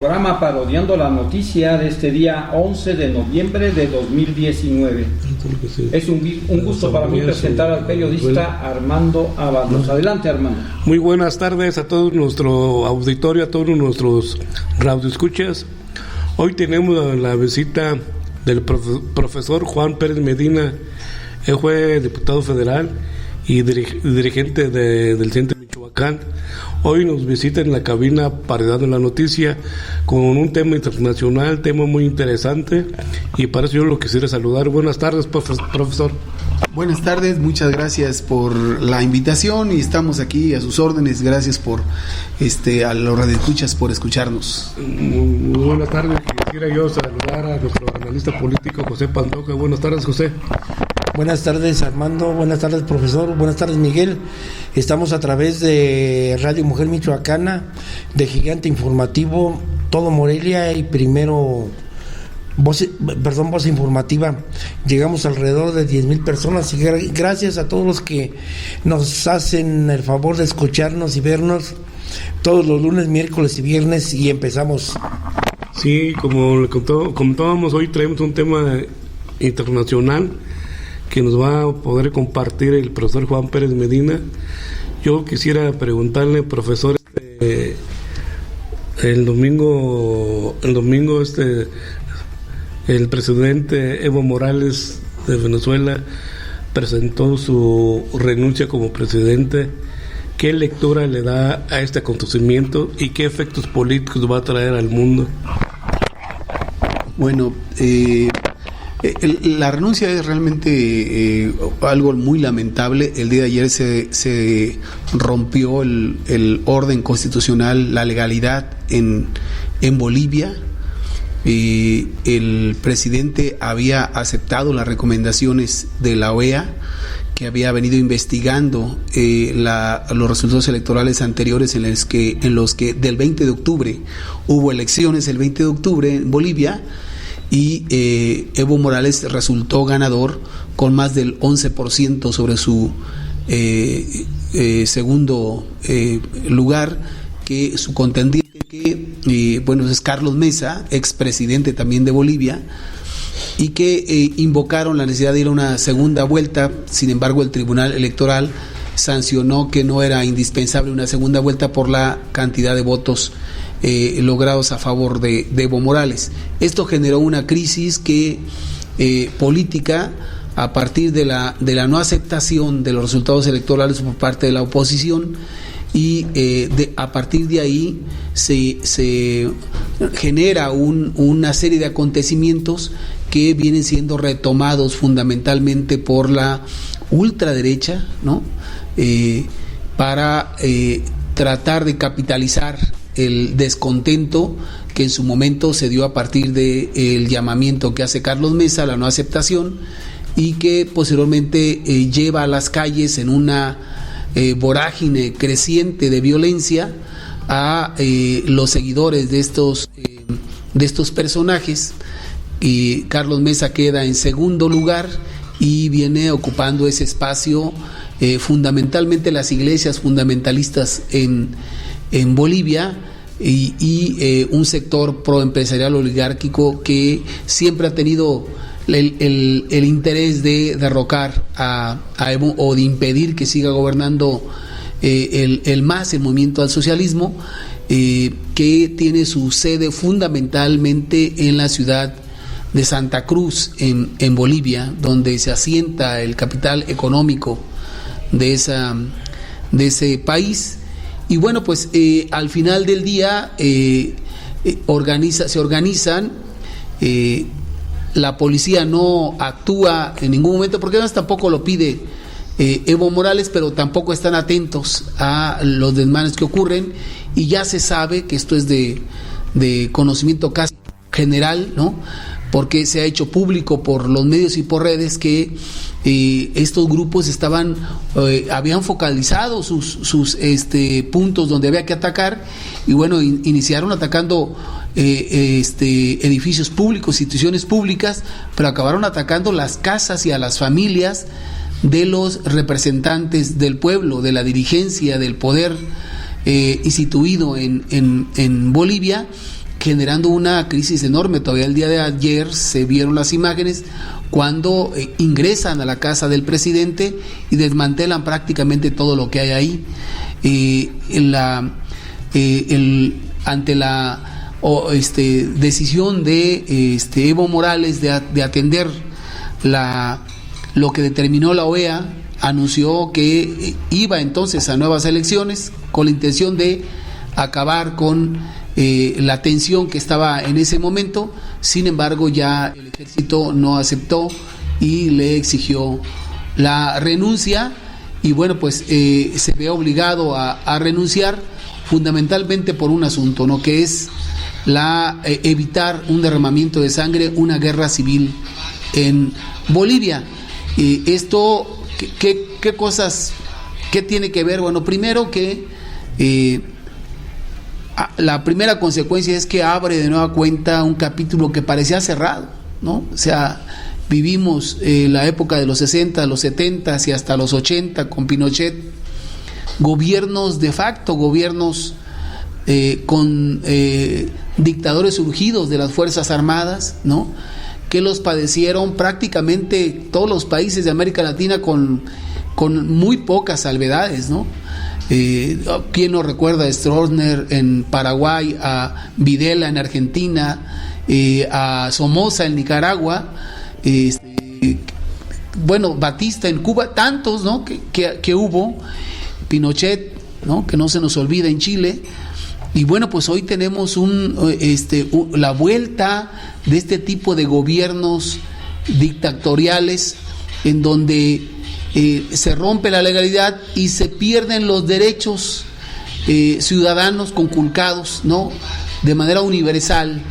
Programa parodiando la noticia de este día 11 de noviembre de 2019. Es un gusto para mí presentar al periodista Armando Ábalos. Adelante, Armando. Muy buenas tardes a todo nuestro auditorio, a todos nuestros radioescuchas. Hoy tenemos la visita del profesor Juan Pérez Medina. Él fue diputado federal y dirigente del Centro de Michoacán. Hoy nos visita en la cabina Parodiando la Noticia con un tema internacional, tema muy interesante, y para eso yo lo quisiera saludar. Buenas tardes, profesor. Buenas tardes, muchas gracias por la invitación y estamos aquí a sus órdenes. Gracias por a los radioescuchas por escucharnos. Muy buenas tardes. Quisiera yo saludar a nuestro analista político José Pantoja. Buenas tardes, José. Buenas tardes, Armando. Buenas tardes, profesor. Buenas tardes, Miguel. Estamos a través de Radio Mujer Michoacana, de Gigante Informativo, todo Morelia y primero Voz Informativa. Llegamos alrededor de 10,000 personas y gracias a todos los que nos hacen el favor de escucharnos y vernos todos los lunes, miércoles y viernes, y empezamos. Sí, como le comentábamos, hoy traemos un tema internacional que nos va a poder compartir el profesor Juan Pérez Medina. Yo quisiera preguntarle, profesor, el domingo el presidente Evo Morales de Venezuela presentó su renuncia como presidente. ¿Qué lectura le da a este acontecimiento y qué efectos políticos va a traer al mundo? Bueno, la renuncia es realmente algo muy lamentable. El día de ayer se rompió el orden constitucional, la legalidad en Bolivia. El presidente había aceptado las recomendaciones de la OEA, que había venido investigando los resultados electorales anteriores en los que del 20 de octubre hubo elecciones el 20 de octubre en Bolivia, y Evo Morales resultó ganador con más del 11% sobre su segundo lugar, que su contendiente, que es Carlos Mesa, expresidente también de Bolivia, y que invocaron la necesidad de ir a una segunda vuelta. Sin embargo, el Tribunal Electoral sancionó que no era indispensable una segunda vuelta por la cantidad de votos logrados a favor de Evo Morales. Esto generó una crisis política a partir de la no aceptación de los resultados electorales por parte de la oposición, y a partir de ahí se genera una serie de acontecimientos que vienen siendo retomados fundamentalmente por la ultraderecha, ¿no? Para tratar de capitalizar el descontento que en su momento se dio a partir del llamamiento que hace Carlos Mesa, la no aceptación, y que posteriormente lleva a las calles en una vorágine creciente de violencia a los seguidores de estos personajes. Y Carlos Mesa queda en segundo lugar y viene ocupando ese espacio fundamentalmente las iglesias fundamentalistas en Bolivia, y un sector proempresarial oligárquico que siempre ha tenido el interés de derrocar a Evo, o de impedir que siga gobernando el movimiento al socialismo, que tiene su sede fundamentalmente en la ciudad de Santa Cruz, en Bolivia, donde se asienta el capital económico de ese país. Y bueno, pues al final del día se organizan. La policía no actúa en ningún momento, porque además tampoco lo pide Evo Morales, pero tampoco están atentos a los desmanes que ocurren, y ya se sabe que esto es de conocimiento casi general, ¿no? Porque se ha hecho público por los medios y por redes que estos grupos habían focalizado sus puntos donde había que atacar, y bueno, iniciaron atacando edificios públicos, instituciones públicas, pero acabaron atacando las casas y a las familias de los representantes del pueblo, de la dirigencia, del poder instituido en Bolivia, generando una crisis enorme. Todavía el día de ayer se vieron las imágenes cuando ingresan a la casa del presidente y desmantelan prácticamente todo lo que hay ahí. Ante la decisión de Evo Morales de atender lo que determinó la OEA, anunció que iba entonces a nuevas elecciones con la intención de acabar con la tensión que estaba en ese momento. Sin embargo, ya el ejército no aceptó y le exigió la renuncia, y bueno, pues se ve obligado a renunciar fundamentalmente por un asunto, ¿no?, que es evitar un derramamiento de sangre, una guerra civil en Bolivia. Esto, ¿qué cosas, qué tiene que ver? Bueno, primero que la primera consecuencia es que abre de nueva cuenta un capítulo que parecía cerrado, ¿no? O sea, vivimos la época de los 60, los 70 y hasta los 80 con Pinochet, gobiernos de facto, gobiernos con dictadores surgidos de las Fuerzas Armadas, ¿no?, que los padecieron prácticamente todos los países de América Latina con muy pocas salvedades, ¿no? ¿Quién no recuerda a Stroessner en Paraguay, a Videla en Argentina, a Somoza en Nicaragua, bueno, Batista en Cuba, tantos, ¿no?, que hubo, Pinochet, ¿no?, que no se nos olvida, en Chile. Y bueno, pues hoy tenemos la vuelta de este tipo de gobiernos dictatoriales en donde se rompe la legalidad y se pierden los derechos ciudadanos conculcados, ¿no?, de manera universal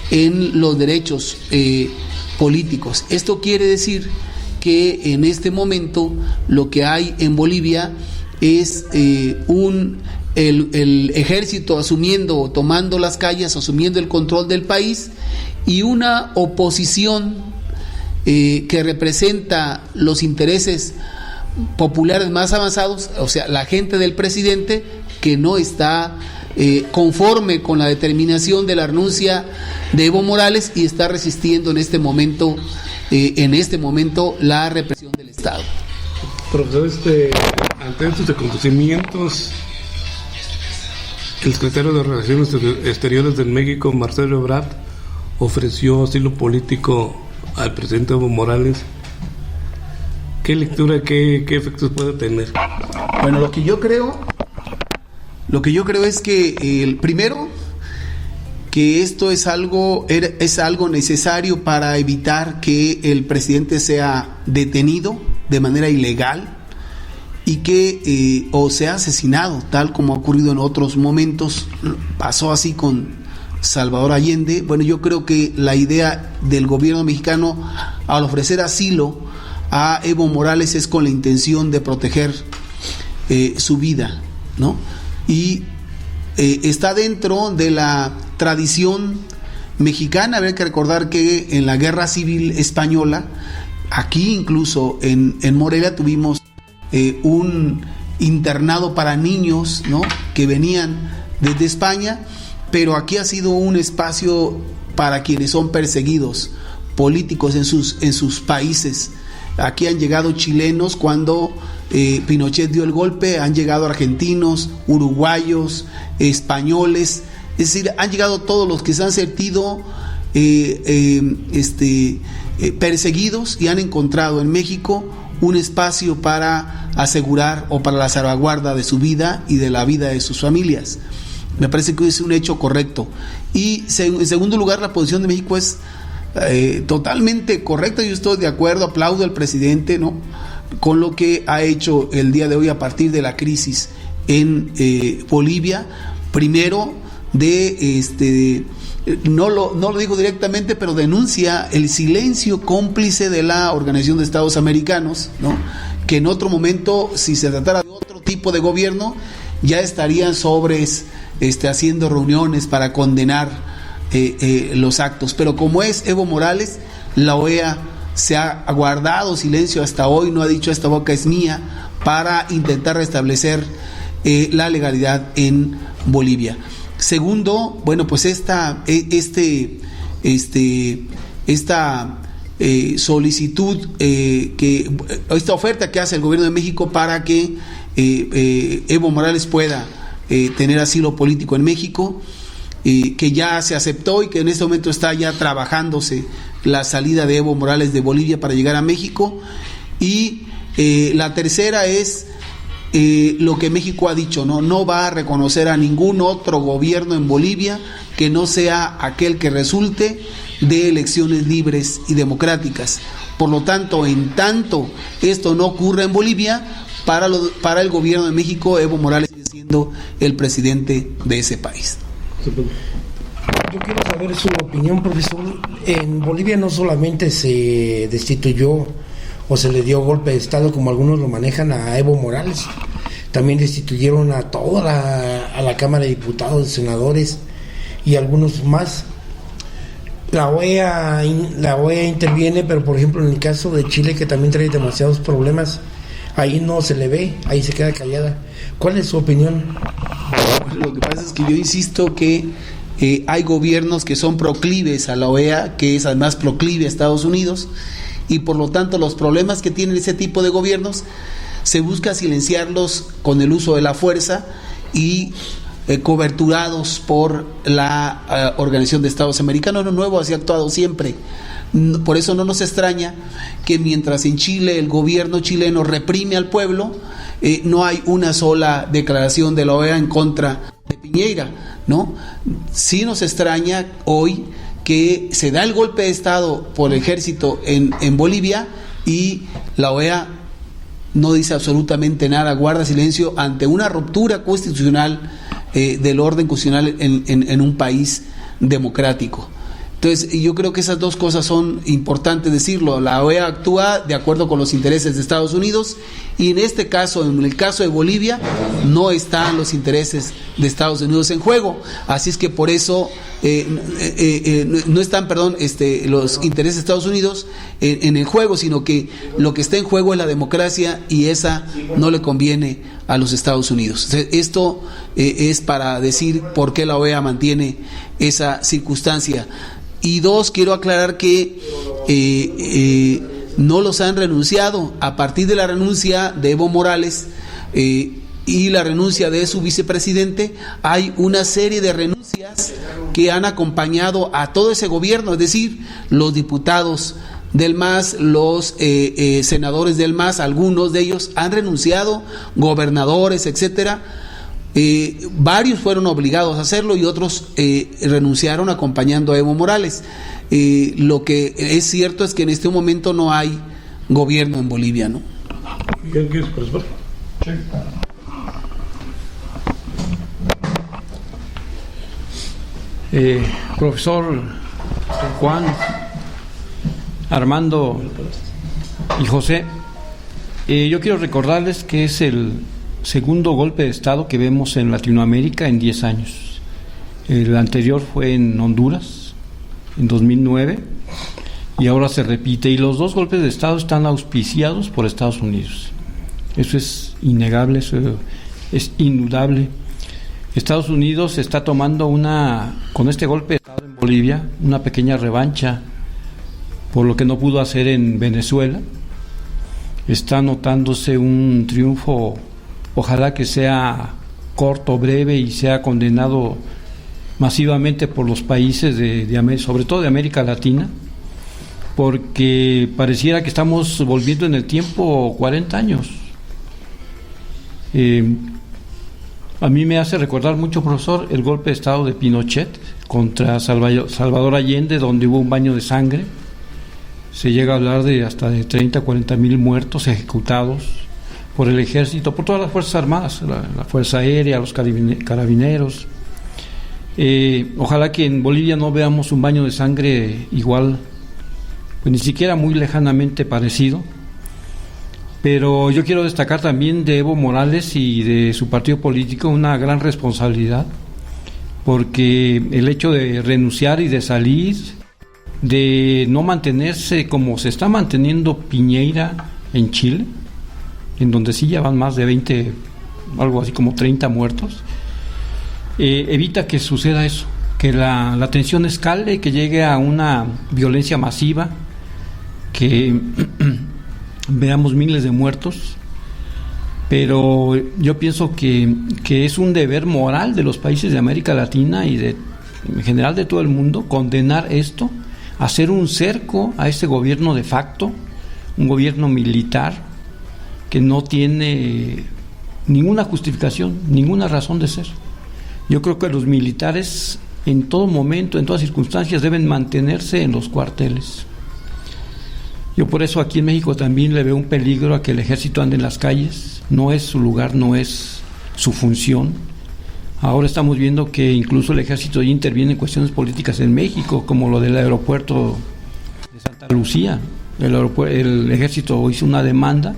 en los derechos políticos. Esto quiere decir que en este momento lo que hay en Bolivia es el ejército tomando las calles, asumiendo el control del país, y una oposición que representa los intereses populares más avanzados, o sea, la gente del presidente, que no está conforme con la determinación de la renuncia de Evo Morales y está resistiendo en este momento la represión del Estado. Profesor, ante estos acontecimientos, el secretario de Relaciones Exteriores de México, Marcelo Ebrard, ofreció asilo político al presidente Evo Morales. ¿Qué lectura, qué efectos puede tener? Bueno, lo que yo creo es que primero, que esto es algo necesario para evitar que el presidente sea detenido de manera ilegal y que o sea asesinado, tal como ha ocurrido en otros momentos. Pasó así con Salvador Allende. Bueno, yo creo que la idea del gobierno mexicano al ofrecer asilo a Evo Morales es con la intención de proteger su vida, ¿no? Y está dentro de la tradición mexicana. Habría que recordar que en la Guerra Civil Española, aquí incluso en Morelia, tuvimos un internado para niños, ¿no?, que venían desde España, pero aquí ha sido un espacio para quienes son perseguidos políticos en sus países. Aquí han llegado chilenos cuando Pinochet dio el golpe, han llegado argentinos, uruguayos, españoles, es decir, han llegado todos los que se han sentido perseguidos y han encontrado en México un espacio para asegurar o para la salvaguarda de su vida y de la vida de sus familias. Me parece que es un hecho correcto. Y en segundo lugar, la posición de México es totalmente correcta. Yo estoy de acuerdo, aplaudo al presidente, ¿no?, con lo que ha hecho el día de hoy a partir de la crisis en Bolivia. Primero, no lo digo directamente, pero denuncia el silencio cómplice de la Organización de Estados Americanos, ¿no?, que en otro momento, si se tratara de otro tipo de gobierno, ya estarían haciendo reuniones para condenar los actos. Pero como es Evo Morales, la OEA se ha guardado silencio hasta hoy, no ha dicho esta boca es mía, para intentar restablecer la legalidad en Bolivia. Segundo, bueno, pues esta solicitud, esta oferta que hace el gobierno de México para que Evo Morales pueda tener asilo político en México, que ya se aceptó y que en este momento está ya trabajándose la salida de Evo Morales de Bolivia para llegar a México. Y la tercera es lo que México ha dicho, no va a reconocer a ningún otro gobierno en Bolivia que no sea aquel que resulte de elecciones libres y democráticas. Por lo tanto, en tanto esto no ocurra en Bolivia, para el gobierno de México, Evo Morales sigue siendo el presidente de ese país. Yo quiero saber su opinión, profesor. En Bolivia no solamente se destituyó o se le dio golpe de Estado, como algunos lo manejan, a Evo Morales, también destituyeron a toda a la Cámara de Diputados, senadores y algunos más. La OEA interviene, pero por ejemplo en el caso de Chile, que también trae demasiados problemas, ahí no se le ve, ahí se queda callada. ¿Cuál es su opinión? Lo que pasa es que yo insisto que hay gobiernos que son proclives a la OEA, que es además proclive a Estados Unidos, y por lo tanto los problemas que tienen ese tipo de gobiernos se busca silenciarlos con el uso de la fuerza y coberturados por la Organización de Estados Americanos. Lo nuevo así ha actuado siempre. Por eso no nos extraña que mientras en Chile el gobierno chileno reprime al pueblo, no hay una sola declaración de la OEA en contra de Piñera, ¿no? Sí nos extraña hoy que se da el golpe de Estado por el ejército en Bolivia y la OEA no dice absolutamente nada, guarda silencio ante una ruptura constitucional del orden constitucional en un país democrático. Entonces, yo creo que esas dos cosas son importantes decirlo. La OEA actúa de acuerdo con los intereses de Estados Unidos y en este caso, en el caso de Bolivia, no están los intereses de Estados Unidos en juego. Así es que por eso no están, los intereses de Estados Unidos en el juego, sino que lo que está en juego es la democracia y esa no le conviene a los Estados Unidos. Esto es para decir por qué la OEA mantiene esa circunstancia. Y dos, quiero aclarar que no los han renunciado. A partir de la renuncia de Evo Morales y la renuncia de su vicepresidente, hay una serie de renuncias que han acompañado a todo ese gobierno, es decir, los diputados del MAS, los senadores del MAS, algunos de ellos han renunciado, gobernadores, etcétera. Varios fueron obligados a hacerlo y otros renunciaron acompañando a Evo Morales. Lo que es cierto es que en este momento no hay gobierno en Bolivia, ¿no? Profesor Juan, Armando y José, yo quiero recordarles que es el segundo golpe de Estado que vemos en Latinoamérica en 10 años. El anterior fue en Honduras, en 2009, y ahora se repite. Y los dos golpes de Estado están auspiciados por Estados Unidos. Eso es innegable, eso es indudable. Estados Unidos está tomando con este golpe de Estado en Bolivia, una pequeña revancha por lo que no pudo hacer en Venezuela. Está notándose un triunfo. Ojalá que sea corto, breve y sea condenado masivamente por los países sobre todo de América Latina, porque pareciera que estamos volviendo en el tiempo 40 años. A mí me hace recordar mucho, profesor, el golpe de Estado de Pinochet contra Salvador Allende, donde hubo un baño de sangre. Se llega a hablar de hasta de 30 a 40 mil muertos ejecutados por el ejército, por todas las fuerzas armadas, la fuerza aérea, los carabineros. Ojalá que en Bolivia no veamos un baño de sangre igual, pues ni siquiera muy lejanamente parecido. Pero yo quiero destacar también de Evo Morales y de su partido político una gran responsabilidad, porque el hecho de renunciar y de salir, de no mantenerse como se está manteniendo Piñera en Chile, en donde sí ya van más de 20, algo así como 30 muertos, evita que suceda eso, que la tensión escale, que llegue a una violencia masiva, que veamos miles de muertos. Pero yo pienso que es un deber moral de los países de América Latina y en general de todo el mundo condenar esto, hacer un cerco a ese gobierno de facto, un gobierno militar que no tiene ninguna justificación, ninguna razón de ser. Yo creo que los militares en todo momento, en todas circunstancias, deben mantenerse en los cuarteles. Yo por eso aquí en México también le veo un peligro a que el ejército ande en las calles. No es su lugar, no es su función. Ahora estamos viendo que incluso el ejército ya interviene en cuestiones políticas en México, como lo del aeropuerto de Santa Lucía. El ejército hizo una demanda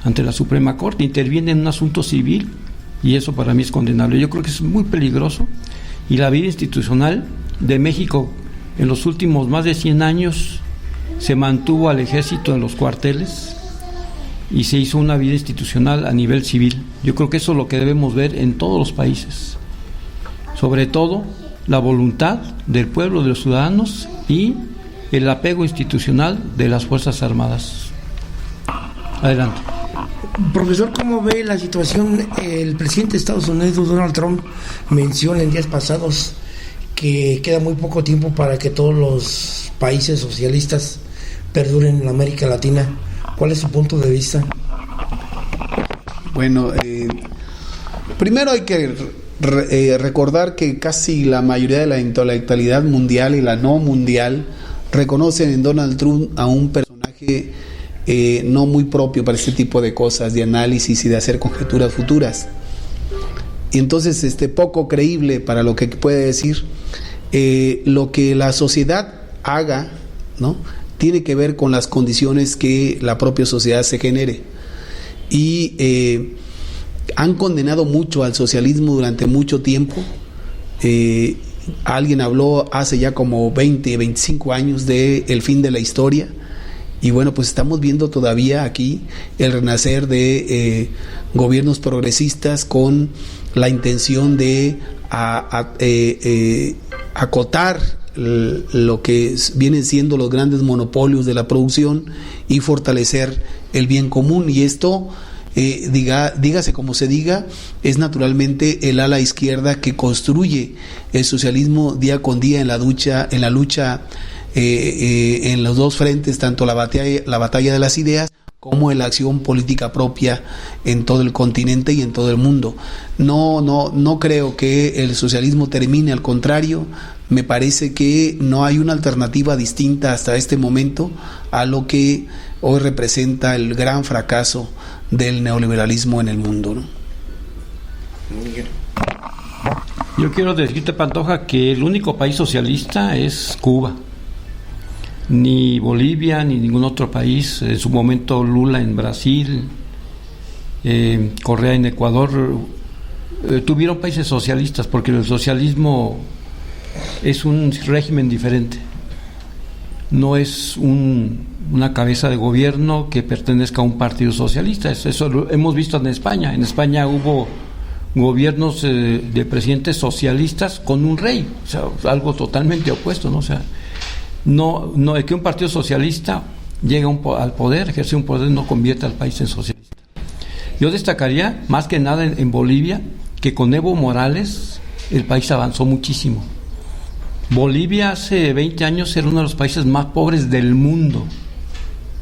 ante la Suprema Corte, interviene en un asunto civil, y eso para mí es condenable. Yo creo que es muy peligroso, y la vida institucional de México en los últimos más de 100 años se mantuvo al ejército en los cuarteles y se hizo una vida institucional a nivel civil. Yo creo que eso es lo que debemos ver en todos los países, sobre todo la voluntad del pueblo, de los ciudadanos, y el apego institucional de las Fuerzas Armadas. Adelante. Profesor, ¿cómo ve la situación? El presidente de Estados Unidos, Donald Trump, menciona en días pasados que queda muy poco tiempo para que todos los países socialistas perduren en América Latina. ¿Cuál es su punto de vista? Bueno, primero hay que recordar que casi la mayoría de la intelectualidad mundial y la no mundial reconocen en Donald Trump a un personaje no muy propio para este tipo de cosas, de análisis y de hacer conjeturas futuras. Y entonces poco creíble para lo que puede decir. Lo que la sociedad haga, ¿no?, tiene que ver con las condiciones que la propia sociedad se genere. Y han condenado mucho al socialismo durante mucho tiempo. Alguien habló hace ya como 20, 25 años de el fin de la historia. Y bueno, pues estamos viendo todavía aquí el renacer de gobiernos progresistas con la intención de acotar lo que vienen siendo los grandes monopolios de la producción y fortalecer el bien común. Y esto, dígase como se diga, es naturalmente el ala izquierda que construye el socialismo día con día en la lucha en los dos frentes, tanto la batalla de las ideas como en la acción política propia en todo el continente y en todo el mundo. No creo que el socialismo termine, al contrario, me parece que no hay una alternativa distinta hasta este momento a lo que hoy representa el gran fracaso del neoliberalismo en el mundo, ¿no? Yo quiero decirte, Pantoja, que el único país socialista es Cuba. Ni Bolivia, ni ningún otro país. En su momento Lula en Brasil, Correa en Ecuador, tuvieron países socialistas, porque el socialismo es un régimen diferente. No es una cabeza de gobierno que pertenezca a un partido socialista. Eso lo hemos visto en España. En España hubo gobiernos de presidentes socialistas con un rey, o sea, algo totalmente opuesto, ¿no? O sea, no es que un partido socialista llegue al poder, ejerce un poder, no convierte al país en socialista. Yo destacaría más que nada en Bolivia, que con Evo Morales el país avanzó muchísimo. Bolivia hace 20 años era uno de los países más pobres del mundo,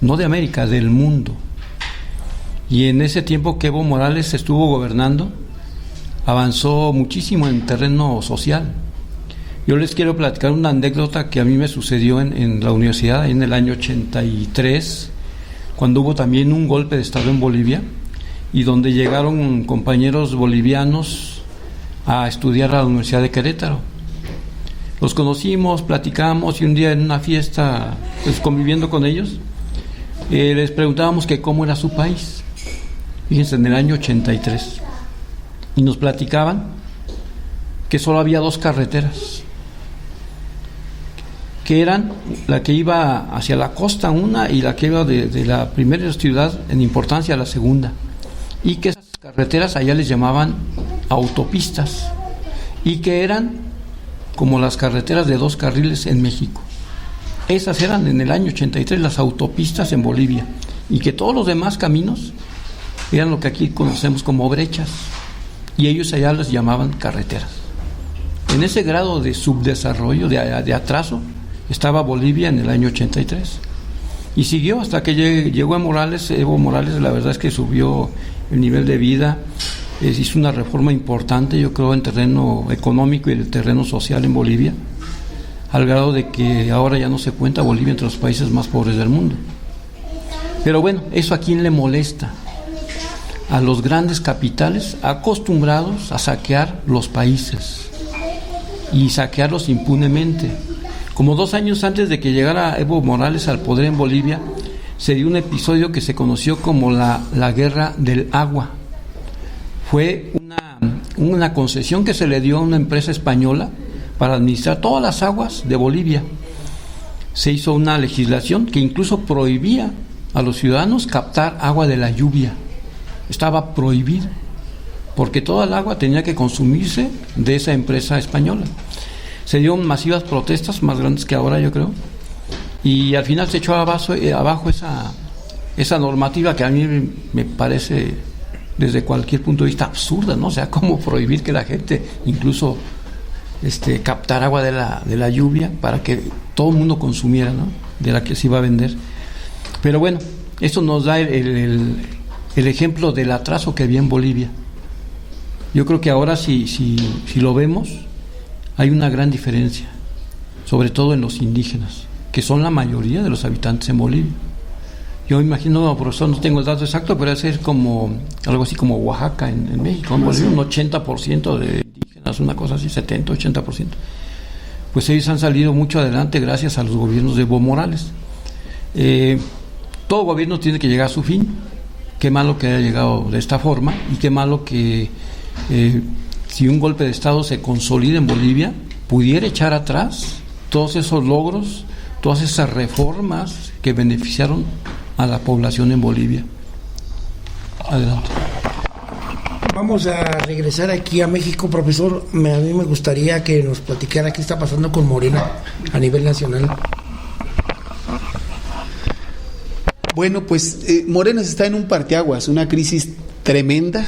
no de América, del mundo. Y en ese tiempo que Evo Morales estuvo gobernando, avanzó muchísimo en terreno social. Yo les quiero platicar una anécdota que a mí me sucedió en la universidad en el año 83, cuando hubo también un golpe de estado en Bolivia, y donde llegaron compañeros bolivianos a estudiar a la Universidad de Querétaro. Los conocimos, platicamos, y un día en una fiesta, pues conviviendo con ellos, les preguntábamos que cómo era su país. Fíjense, en el año 83. Y nos platicaban que solo había 2 carreteras, que eran la que iba hacia la costa, una, y la que iba de la primera ciudad en importancia a la segunda, y que esas carreteras allá les llamaban autopistas. y que eran como las carreteras de 2 carriles en México. Esas eran en el año 83 las autopistas en Bolivia, y que todos los demás caminos eran lo que aquí conocemos como brechas, y ellos allá les llamaban carreteras. En ese grado de subdesarrollo, de atraso, estaba Bolivia en el año 83. Y siguió hasta que llegó a Morales. Evo Morales, la verdad es que subió el nivel de vida, hizo una reforma importante, yo creo, en terreno económico y en el terreno social en Bolivia, al grado de que ahora ya no se cuenta Bolivia entre los países más pobres del mundo. Pero bueno, ¿eso a quién le molesta? A los grandes capitales acostumbrados a saquear los países y saquearlos impunemente. Como 2 años antes de que llegara Evo Morales al poder en Bolivia, se dio un episodio que se conoció como la Guerra del Agua. Fue una concesión que se le dio a una empresa española para administrar todas las aguas de Bolivia. Se hizo una legislación que incluso prohibía a los ciudadanos captar agua de la lluvia. Estaba prohibido, porque toda el agua tenía que consumirse de esa empresa española. Se dieron masivas protestas, más grandes que ahora, yo creo, y al final se echó abajo esa normativa que a mí me parece, desde cualquier punto de vista, absurda, ¿no? O sea, ¿cómo prohibir que la gente incluso captar agua de la lluvia para que todo el mundo consumiera, ¿no?, de la que se iba a vender? Pero bueno, esto nos da el ejemplo del atraso que había en Bolivia. Yo creo que ahora si lo vemos, hay una gran diferencia, sobre todo en los indígenas, que son la mayoría de los habitantes en Bolivia. Yo imagino, profesor, no tengo el dato exacto, pero debe ser como algo así como Oaxaca en México, en Bolivia, un 80% de indígenas, una cosa así, 70, 80%. Pues ellos han salido mucho adelante gracias a los gobiernos de Evo Morales. Todo gobierno tiene que llegar a su fin. Qué malo que haya llegado de esta forma, y qué malo que si un golpe de Estado se consolida en Bolivia, pudiera echar atrás todos esos logros, todas esas reformas que beneficiaron a la población en Bolivia. Adelante. Vamos a regresar aquí a México, profesor. A mí me gustaría que nos platicara qué está pasando con Morena a nivel nacional. Bueno, pues Morena está en un parteaguas, una crisis tremenda,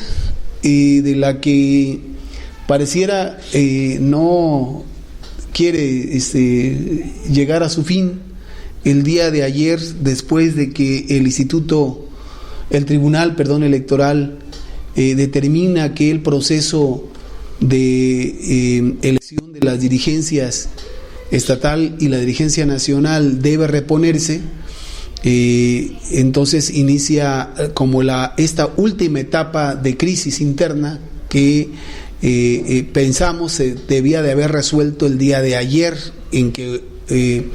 de la que pareciera no quiere llegar a su fin. El día de ayer, después de que el Tribunal Electoral determina que el proceso de elección de las dirigencias estatal y la dirigencia nacional debe reponerse, entonces inicia como esta última etapa de crisis interna que pensamos se debía de haber resuelto el día de ayer, en que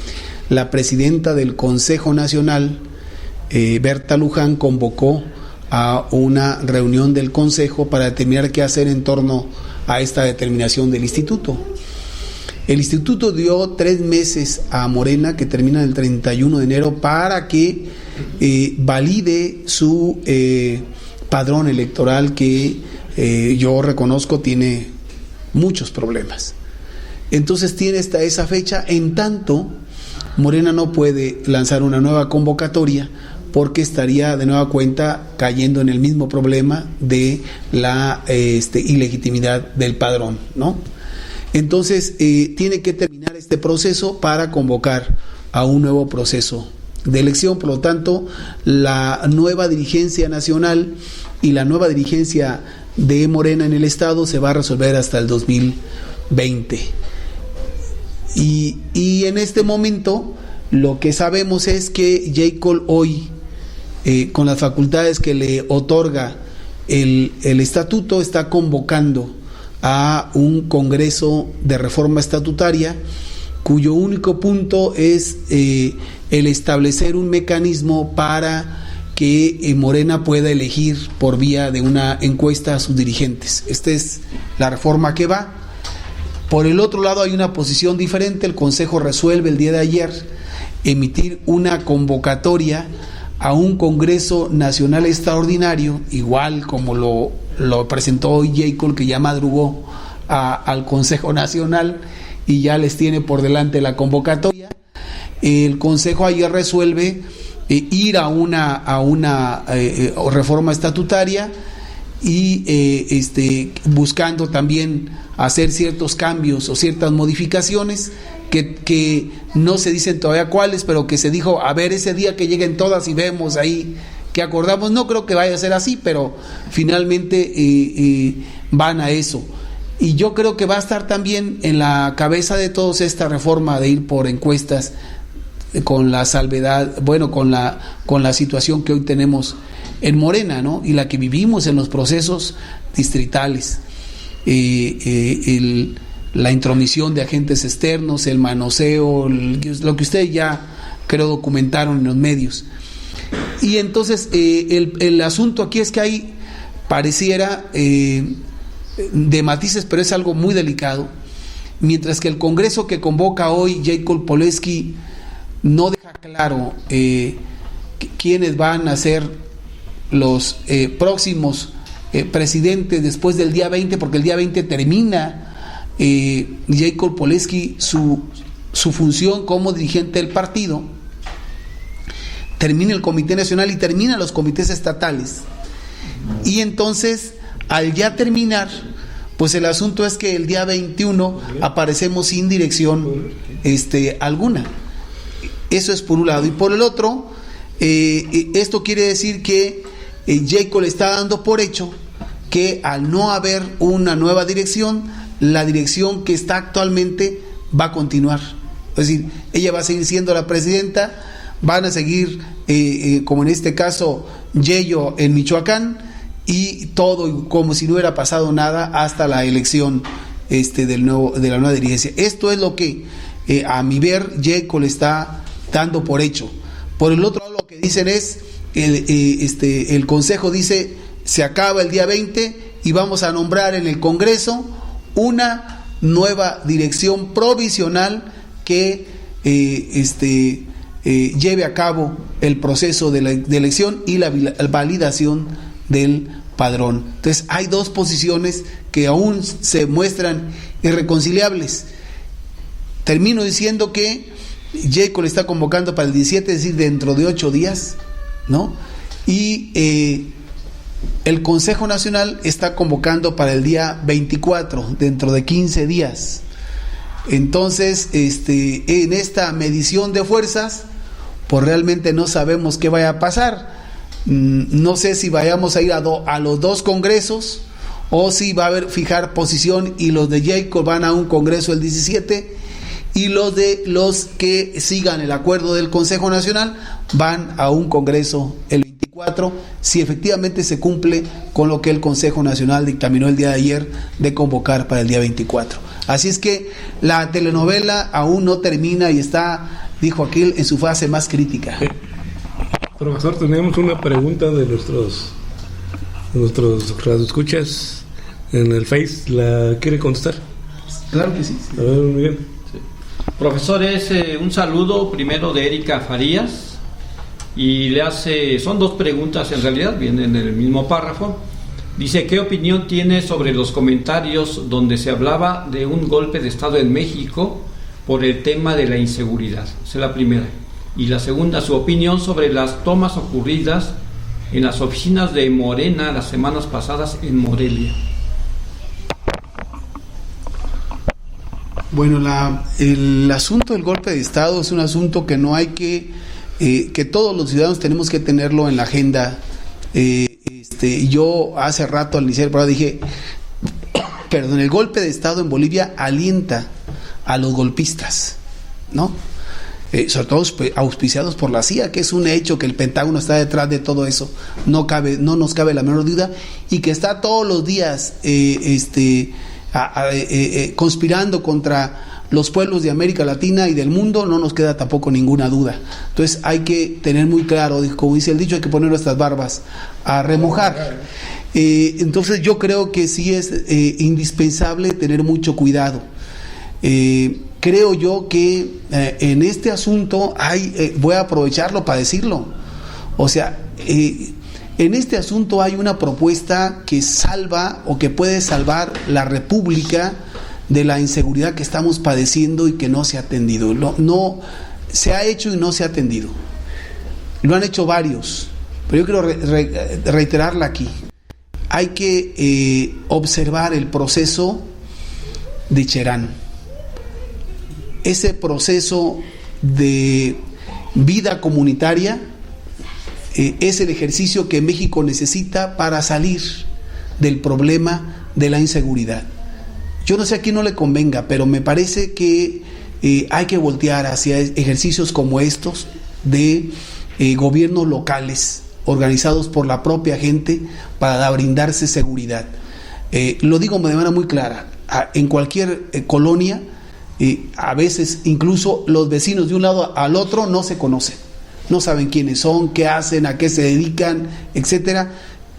la presidenta del Consejo Nacional, Berta Luján, convocó a una reunión del Consejo para determinar qué hacer en torno a esta determinación del Instituto. El Instituto dio 3 meses a Morena, que termina el 31 de enero, para que valide su padrón electoral, que yo reconozco tiene muchos problemas. Entonces tiene esa fecha. En tanto, Morena no puede lanzar una nueva convocatoria, porque estaría de nueva cuenta cayendo en el mismo problema de la ilegitimidad del padrón, ¿no? Entonces tiene que terminar este proceso para convocar a un nuevo proceso de elección. Por lo tanto, la nueva dirigencia nacional y la nueva dirigencia de Morena en el Estado se va a resolver hasta el 2020. Y en este momento lo que sabemos es que Jacob hoy, con las facultades que le otorga el estatuto, está convocando a un congreso de reforma estatutaria, cuyo único punto es el establecer un mecanismo para que Morena pueda elegir por vía de una encuesta a sus dirigentes. Esta es la reforma que va. Por el otro lado, hay una posición diferente. El Consejo resuelve el día de ayer emitir una convocatoria a un Congreso Nacional Extraordinario, igual como lo presentó hoy Jacob, que ya madrugó al Consejo Nacional y ya les tiene por delante la convocatoria. El Consejo ayer resuelve ir a una reforma estatutaria y buscando también hacer ciertos cambios o ciertas modificaciones que no se dicen todavía cuáles, pero que se dijo, a ver, ese día que lleguen todas y vemos ahí que acordamos. No creo que vaya a ser así, pero finalmente van a eso. Y yo creo que va a estar también en la cabeza de todos esta reforma de ir por encuestas, con la salvedad, bueno, con la situación que hoy tenemos en Morena, ¿no? Y la que vivimos en los procesos distritales, la intromisión de agentes externos, el manoseo, lo que ustedes ya creo documentaron en los medios. Y entonces el asunto aquí es que hay, pareciera de matices, pero es algo muy delicado. Mientras que el Congreso que convoca hoy Jacob Polensky no deja claro quiénes van a ser los próximos presidentes después del día 20, porque el día 20 termina Jacob Polensky su función como dirigente del partido, termina el Comité Nacional y termina los comités estatales. Y entonces, al ya terminar, pues el asunto es que el día 21 aparecemos sin dirección alguna. Eso es por un lado. Y por el otro, esto quiere decir que Jacob le está dando por hecho que al no haber una nueva dirección, la dirección que está actualmente va a continuar. Es decir, ella va a seguir siendo la presidenta, van a seguir, como en este caso, Yello en Michoacán, y todo como si no hubiera pasado nada hasta la elección de la nueva dirigencia. Esto es lo que, a mi ver, Jacob le está dando por hecho. Por el otro lado, lo que dicen es, el Consejo dice, se acaba el día 20 y vamos a nombrar en el Congreso una nueva dirección provisional que lleve a cabo el proceso de elección y la validación del padrón. Entonces hay dos posiciones que aún se muestran irreconciliables. Termino diciendo que Jacob le está convocando para el 17, es decir, dentro de 8 días, ¿no? Y el Consejo Nacional está convocando para el día 24, dentro de 15 días. Entonces, en esta medición de fuerzas, pues realmente no sabemos qué vaya a pasar. No sé si vayamos a ir a los dos congresos o si va a haber fijar posición y los de Jacob van a un congreso el 17 y los que sigan el acuerdo del Consejo Nacional van a un congreso el 24, si efectivamente se cumple con lo que el Consejo Nacional dictaminó el día de ayer de convocar para el día 24. Así es que la telenovela aún no termina y está, dijo aquel, en su fase más crítica. Profesor, tenemos una pregunta de nuestros radioescuchas en el Face. ¿La quiere contestar? Claro que sí. A ver, muy bien. Sí. Profesor, es un saludo primero de Erika Farías y le hace, son dos preguntas en realidad, vienen en el mismo párrafo. Dice, ¿qué opinión tiene sobre los comentarios donde se hablaba de un golpe de Estado en México por el tema de la inseguridad? Esa es la primera. Y la segunda, su opinión sobre las tomas ocurridas en las oficinas de Morena las semanas pasadas en Morelia. Bueno, el asunto del golpe de Estado es un asunto que no hay que todos los ciudadanos tenemos que tenerlo en la agenda. Yo hace rato al iniciar el programa dije, perdón, el golpe de Estado en Bolivia alienta a los golpistas, ¿no? Sobre todo auspiciados por la CIA, que es un hecho que el Pentágono está detrás de todo eso, no nos cabe la menor duda, y que está todos los días conspirando contra los pueblos de América Latina y del mundo, no nos queda tampoco ninguna duda. Entonces hay que tener muy claro, como dice el dicho, hay que poner nuestras barbas a remojar. Entonces yo creo que sí es indispensable tener mucho cuidado. Creo yo que en este asunto voy a aprovecharlo para decirlo. O sea, En este asunto hay una propuesta que salva o que puede salvar la República de la inseguridad que estamos padeciendo y que no se ha atendido. No se ha hecho y no se ha atendido. Lo han hecho varios, pero yo quiero reiterarla aquí. Hay que observar el proceso de Cherán. Ese proceso de vida comunitaria es el ejercicio que México necesita para salir del problema de la inseguridad. Yo no sé a quién no le convenga, pero me parece que hay que voltear hacia ejercicios como estos de gobiernos locales organizados por la propia gente para brindarse seguridad. Lo digo de manera muy clara, en cualquier colonia, a veces incluso los vecinos de un lado al otro no se conocen, no saben quiénes son, qué hacen, a qué se dedican, etcétera.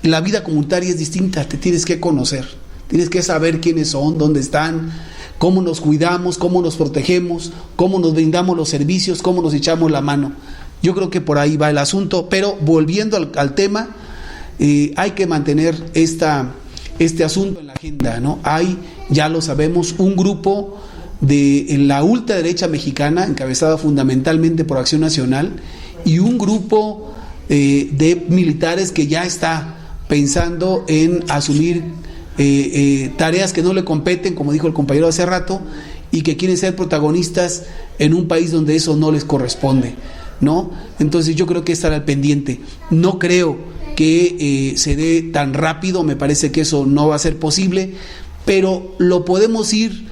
La vida comunitaria es distinta, te tienes que conocer, tienes que saber quiénes son, dónde están, cómo nos cuidamos, cómo nos protegemos, cómo nos brindamos los servicios, cómo nos echamos la mano. Yo creo que por ahí va el asunto, pero volviendo al tema, hay que mantener este asunto en la agenda, ¿no? Hay, ya lo sabemos, un grupo en la ultraderecha mexicana, encabezada fundamentalmente por Acción Nacional, y un grupo de militares que ya está pensando en asumir tareas que no le competen, como dijo el compañero hace rato, y que quieren ser protagonistas en un país donde eso no les corresponde, ¿no? Entonces yo creo que estará al pendiente. No creo que se dé tan rápido, me parece que eso no va a ser posible, pero lo podemos ir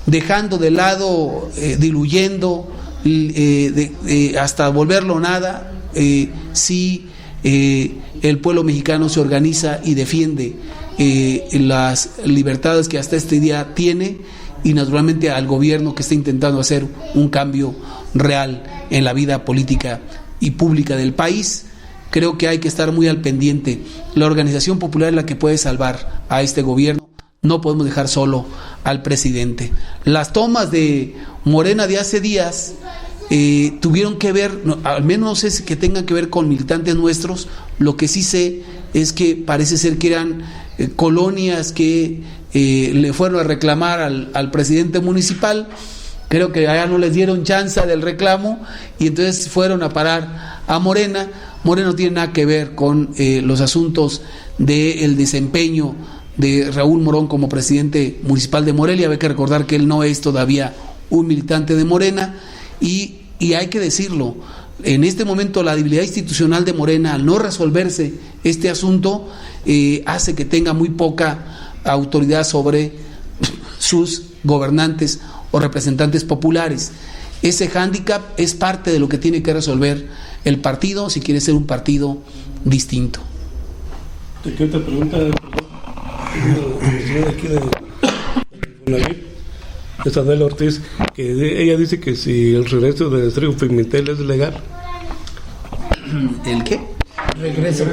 dejando de lado, diluyendo, hasta volverlo nada, si el pueblo mexicano se organiza y defiende las libertades que hasta este día tiene, y naturalmente al gobierno que está intentando hacer un cambio real en la vida política y pública del país. Creo que hay que estar muy al pendiente. La organización popular es la que puede salvar a este gobierno. No podemos dejar solo al presidente. Las tomas de Morena de hace días tuvieron que ver, al menos no sé si que tengan que ver con militantes nuestros. Lo que sí sé es que parece ser que eran colonias que le fueron a reclamar al presidente municipal. Creo que allá no les dieron chance del reclamo y entonces fueron a parar a Morena. Morena no tiene nada que ver con los asuntos del desempeño de Raúl Morón como presidente municipal de Morelia. Hay que recordar que él no es todavía un militante de Morena, y hay que decirlo, en este momento la debilidad institucional de Morena, al no resolverse este asunto, hace que tenga muy poca autoridad sobre sus gobernantes o representantes populares. Ese hándicap es parte de lo que tiene que resolver el partido si quiere ser un partido distinto. Te quiero te preguntar, es Adela Ortiz, que ella dice que si el regreso de Sergio Pimentel es legal. ¿El qué? Regreso.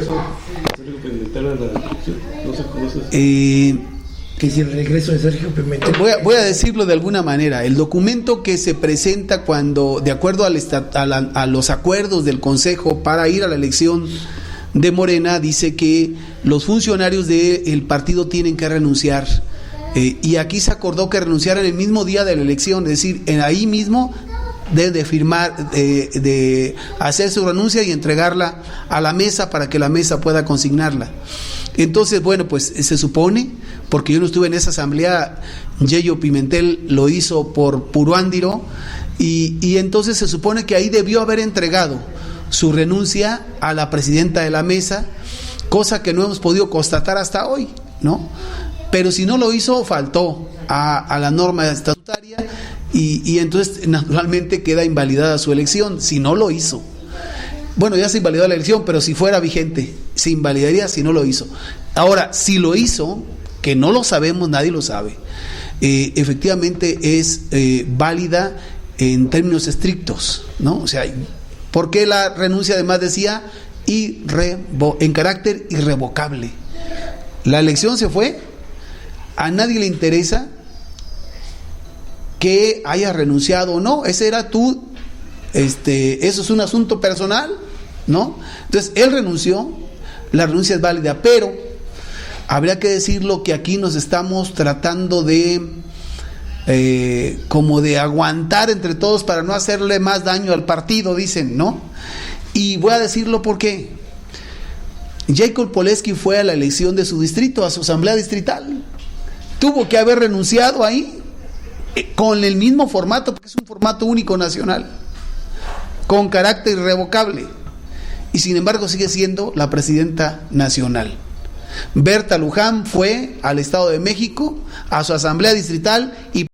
Sergio Pimentel a la elección, no se conoce. Que si el regreso de Sergio Pimentel. Voy a decirlo de alguna manera. El documento que se presenta cuando, de acuerdo a los acuerdos del Consejo para ir a la elección de Morena, dice que los funcionarios del partido tienen que renunciar. Y aquí se acordó que renunciaran el mismo día de la elección, es decir, ahí mismo deben de firmar, de hacer su renuncia y entregarla a la mesa para que la mesa pueda consignarla. Entonces, bueno, pues se supone, porque yo no estuve en esa asamblea, Yello Pimentel lo hizo por Puruándiro, y entonces se supone que ahí debió haber entregado su renuncia a la presidenta de la mesa, cosa que no hemos podido constatar hasta hoy, ¿no? Pero si no lo hizo, faltó a la norma estatutaria, y entonces naturalmente queda invalidada su elección si no lo hizo. Bueno, ya se invalidó la elección, pero si fuera vigente, se invalidaría si no lo hizo. Ahora, si lo hizo, que no lo sabemos, nadie lo sabe, efectivamente es válida en términos estrictos, ¿no? O sea, ¿por qué la renuncia además decía en carácter irrevocable? La elección se fue, a nadie le interesa que haya renunciado o no, ese era eso es un asunto personal ¿no? Entonces, él renunció, la renuncia es válida, pero habría que decirlo que aquí nos estamos tratando de como de aguantar entre todos para no hacerle más daño al partido, dicen, ¿no? Y voy a decirlo porque Jacob Polensky fue a la elección de su distrito, a su asamblea distrital, tuvo que haber renunciado ahí con el mismo formato, porque es un formato único nacional, con carácter irrevocable, y sin embargo sigue siendo la presidenta nacional. Berta Luján fue al Estado de México, a su asamblea distrital, y